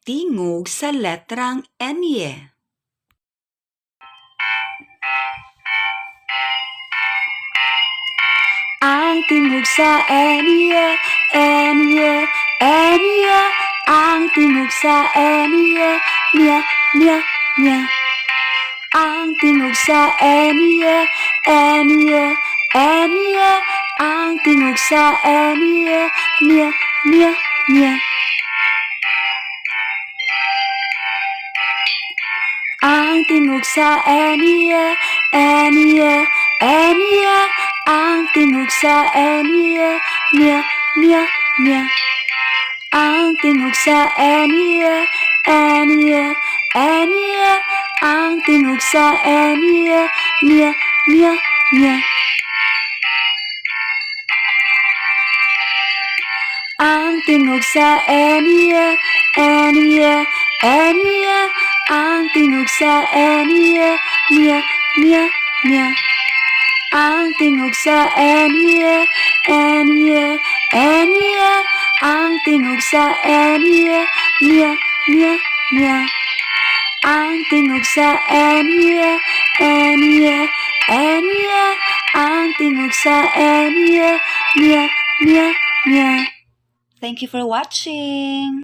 tingog sa letrang N. Ang tingog sa N. Ang tingog sa N. Nya, nya, nya. Ang tingog sa N. Ang tingog sa N. Nya, nya, nya. Ang tingog sa N. Ang tingog sa N. Nya, nya, nya. Ang tingog sa N. Ang tingog sa N. Nya, nya, nya. Ang tingog sa N. Ang tingog sa N. Nya, nya, nya. Ang tingog sa N. Ang tingog sa N. Nya, nya, nya. Ang tingog sa N. Ang tingog sa N. Nya, nya, nya. Thank you for watching.